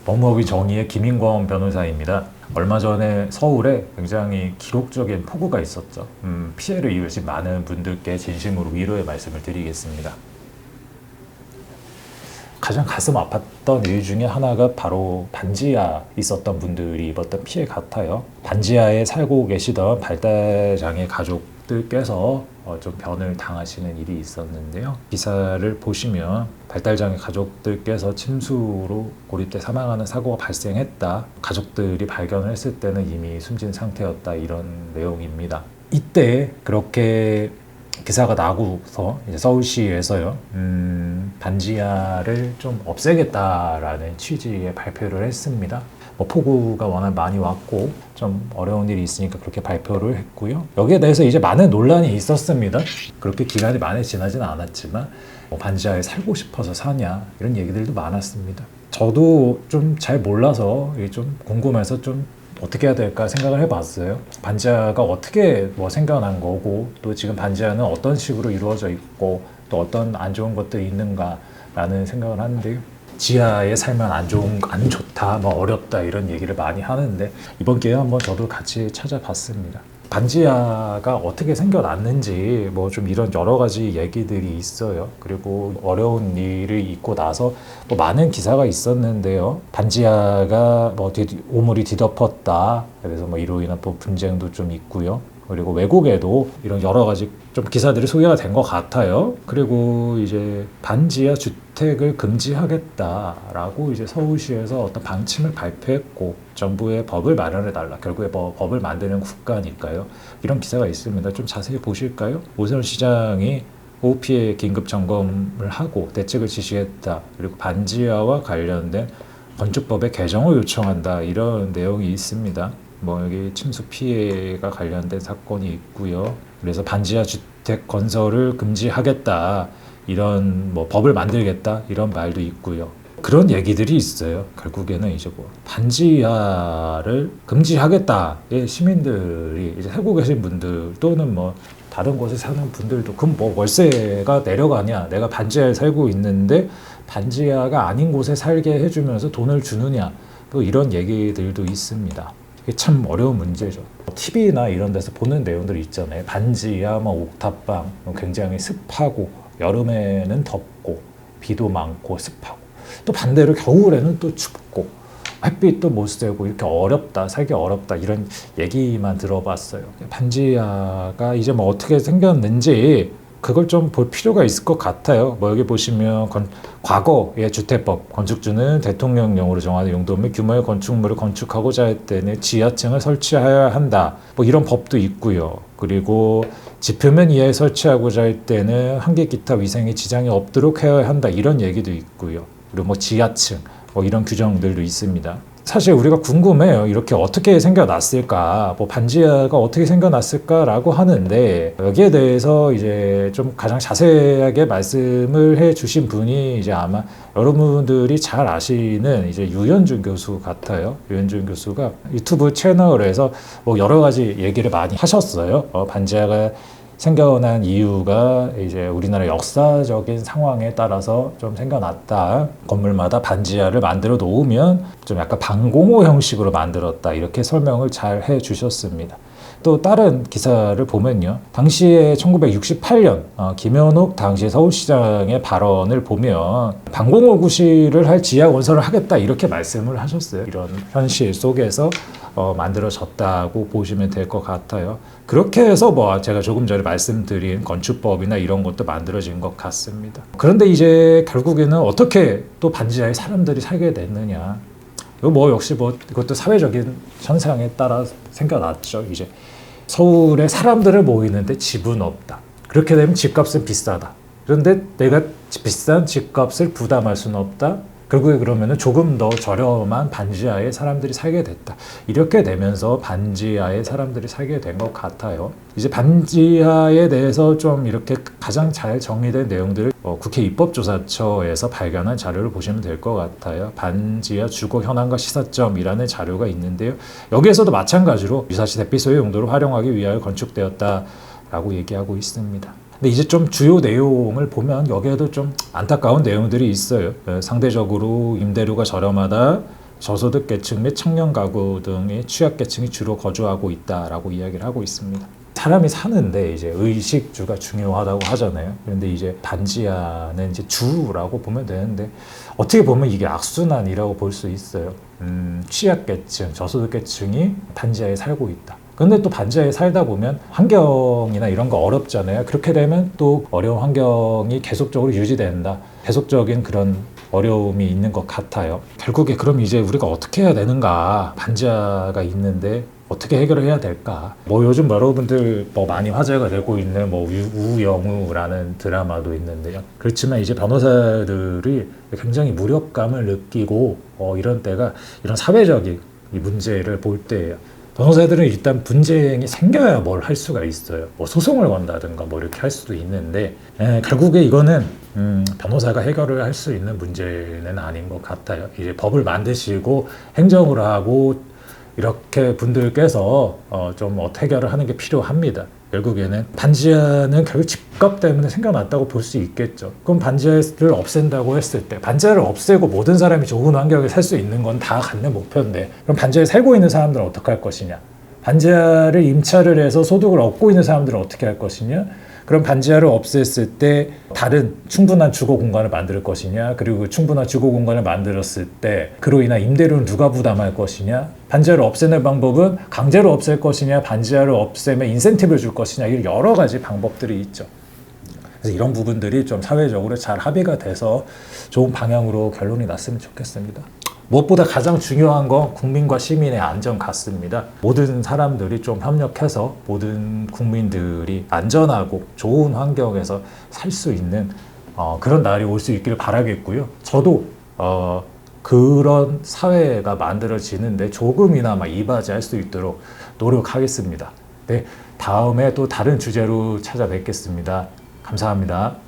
법무법인 정의의 김인권 변호사입니다. 얼마 전에 서울에 굉장히 기록적인 폭우가 있었죠. 피해를 입으신 많은 분들께 진심으로 위로의 말씀을 드리겠습니다. 가장 가슴 아팠던 일 중에 하나가 바로 반지하 있었던 분들이 입었던 피해 같아요. 반지하에 살고 계시던 발달장애 가족들께서 좀 변을 당하시는 일이 있었는데요. 기사를 보시면 발달장애 가족들께서 침수로 고립돼 사망하는 사고가 발생했다. 가족들이 반려를 했을 때는 이미 숨진 상태였다. 이런 내용입니다. 이때 그렇게 기사가 나고서 이제 서울시에서요, 반지하를 좀 없애겠다라는 취지의 발표를 했습니다. 폭우가 워낙 많이 왔고 좀 어려운 일이 있으니까 그렇게 발표를 했고요. 여기에 대해서 이제 많은 논란이 있었습니다. 그렇게 기간이 많이 지나지는 않았지만 반지하에 살고 싶어서 사냐 이런 얘기들도 많았습니다. 저도 좀 잘 몰라서 좀 궁금해서 좀 어떻게 해야 될까 생각을 해봤어요. 반지하가 어떻게 생겨난 거고 또 지금 반지하는 어떤 식으로 이루어져 있고 또 어떤 안 좋은 것들이 있는가라는 생각을 하는데요. 지하에 살면 안 좋다, 어렵다 이런 얘기를 많이 하는데 이번 기회에 한번 저도 같이 찾아봤습니다. 반지하가 어떻게 생겨났는지 좀 이런 여러 가지 얘기들이 있어요. 그리고 어려운 일이 있고 나서 많은 기사가 있었는데요. 반지하가 오물이 뒤덮었다. 그래서 이로 인한 분쟁도 좀 있고요. 그리고 외국에도 이런 여러 가지 좀 기사들이 소개가 된 것 같아요. 그리고 이제 반지하 주택을 금지하겠다라고 이제 서울시에서 어떤 방침을 발표했고 정부에 법을 마련해달라. 결국에 법을 만드는 국가니까요. 이런 기사가 있습니다. 좀 자세히 보실까요? 오세훈 시장이 호우 피해 긴급 점검을 하고 대책을 지시했다. 그리고 반지하와 관련된 건축법의 개정을 요청한다. 이런 내용이 있습니다. 여기 침수 피해가 관련된 사건이 있고요. 그래서 반지하 주택 건설을 금지하겠다. 이런 법을 만들겠다. 이런 말도 있고요. 그런 얘기들이 있어요. 결국에는 이제 반지하를 금지하겠다의 시민들이 이제 살고 계신 분들 또는 다른 곳에 사는 분들도 그럼 월세가 내려가냐? 내가 반지하에 살고 있는데 반지하가 아닌 곳에 살게 해주면서 돈을 주느냐? 또 이런 얘기들도 있습니다. 이게 참 어려운 문제죠. TV나 이런 데서 보는 내용들이 있잖아요. 반지하, 옥탑방, 굉장히 습하고 여름에는 덥고 비도 많고 습하고 또 반대로 겨울에는 또 춥고 햇빛도 못 쐬고 이렇게 어렵다, 살기 어렵다 이런 얘기만 들어봤어요. 반지하가 이제 어떻게 생겼는지 그걸 좀 볼 필요가 있을 것 같아요. 여기 보시면 과거의 주택법, 건축주는 대통령령으로 정하는 용도 및 규모의 건축물을 건축하고자 할 때는 지하층을 설치해야 한다. 이런 법도 있고요. 그리고 지표면 이하에 설치하고자 할 때는 한계 기타 위생에 지장이 없도록 해야 한다. 이런 얘기도 있고요. 그리고 지하층 이런 규정들도 있습니다. 사실 우리가 궁금해요. 이렇게 어떻게 생겨났을까? 반지하가 어떻게 생겨났을까라고 하는데 여기에 대해서 이제 좀 가장 자세하게 말씀을 해주신 분이 이제 아마 여러분들이 잘 아시는 이제 유현준 교수 같아요. 유현준 교수가 유튜브 채널에서 여러 가지 얘기를 많이 하셨어요. 반지하가 생겨난 이유가 이제 우리나라 역사적인 상황에 따라서 좀 생겨났다. 건물마다 반지하를 만들어 놓으면 좀 약간 방공호 형식으로 만들었다. 이렇게 설명을 잘 해 주셨습니다. 또 다른 기사를 보면요. 당시에 1968년 김현옥 당시 서울시장의 발언을 보면 방공호 구실을 할 지하 건설을 하겠다 이렇게 말씀을 하셨어요. 이런 현실 속에서 만들어졌다고 보시면 될 것 같아요. 그렇게 해서 제가 조금 전에 말씀드린 건축법이나 이런 것도 만들어진 것 같습니다. 그런데 이제 결국에는 어떻게 또 반지하에 사람들이 살게 됐느냐. 역시 이것도 사회적인 현상에 따라 생겨났죠. 이제 서울에 사람들을 모이는데 집은 없다. 그렇게 되면 집값은 비싸다. 그런데 내가 비싼 집값을 부담할 수는 없다. 결국에 그러면은 조금 더 저렴한 반지하에 사람들이 살게 됐다. 이렇게 되면서 반지하에 사람들이 살게 된 것 같아요. 이제 반지하에 대해서 좀 이렇게 가장 잘 정리된 내용들을 국회 입법조사처에서 발견한 자료를 보시면 될 것 같아요. 반지하 주거 현황과 시사점이라는 자료가 있는데요. 여기에서도 마찬가지로 유사시 대피소의 용도로 활용하기 위하여 건축되었다라고 얘기하고 있습니다. 근데 이제 좀 주요 내용을 보면 여기에도 좀 안타까운 내용들이 있어요. 상대적으로 임대료가 저렴하다. 저소득계층 및 청년 가구 등의 취약계층이 주로 거주하고 있다라고 이야기를 하고 있습니다. 사람이 사는데 이제 의식주가 중요하다고 하잖아요. 그런데 이제 반지하는 이제 주라고 보면 되는데 어떻게 보면 이게 악순환이라고 볼 수 있어요. 취약계층, 저소득계층이 반지하에 살고 있다. 근데 또 반지하에 살다 보면 환경이나 이런 거 어렵잖아요. 그렇게 되면 또 어려운 환경이 계속적으로 유지된다. 계속적인 그런 어려움이 있는 것 같아요. 결국에 그럼 이제 우리가 어떻게 해야 되는가? 반지하가 있는데 어떻게 해결을 해야 될까? 뭐 요즘 여러분들 뭐 많이 화제가 되고 있는 뭐 우영우라는 드라마도 있는데요. 그렇지만 이제 변호사들이 굉장히 무력감을 느끼고 이런 때가 이런 사회적인 이 문제를 볼 때예요. 변호사들은 일단 분쟁이 생겨야 뭘 할 수가 있어요. 뭐 소송을 건다든가 뭐 이렇게 할 수도 있는데 결국에 이거는 변호사가 해결을 할 수 있는 문제는 아닌 것 같아요. 이제 법을 만드시고 행정을 하고 이렇게 분들께서 좀 어떻게 해결을 하는 게 필요합니다. 결국에는 반지하는 결국 집값 때문에 생겨났다고 볼 수 있겠죠. 그럼 반지하를 없앤다고 했을 때 반지하를 없애고 모든 사람이 좋은 환경에 살 수 있는 건 다 갖는 목표인데 그럼 반지하에 살고 있는 사람들은 어떻게 할 것이냐? 반지하를 임차를 해서 소득을 얻고 있는 사람들은 어떻게 할 것이냐? 그럼 반지하를 없앴을 때 다른 충분한 주거 공간을 만들 것이냐, 그리고 충분한 주거 공간을 만들었을 때 그로 인한 임대료는 누가 부담할 것이냐, 반지하를 없애는 방법은 강제로 없앨 것이냐, 반지하를 없애면 인센티브를 줄 것이냐, 이런 여러 가지 방법들이 있죠. 그래서 이런 부분들이 좀 사회적으로 잘 합의가 돼서 좋은 방향으로 결론이 났으면 좋겠습니다. 무엇보다 가장 중요한 건 국민과 시민의 안전 같습니다. 모든 사람들이 좀 협력해서 모든 국민들이 안전하고 좋은 환경에서 살 수 있는 그런 날이 올 수 있기를 바라겠고요. 저도 그런 사회가 만들어지는데 조금이나마 이바지할 수 있도록 노력하겠습니다. 네, 다음에 또 다른 주제로 찾아뵙겠습니다. 감사합니다.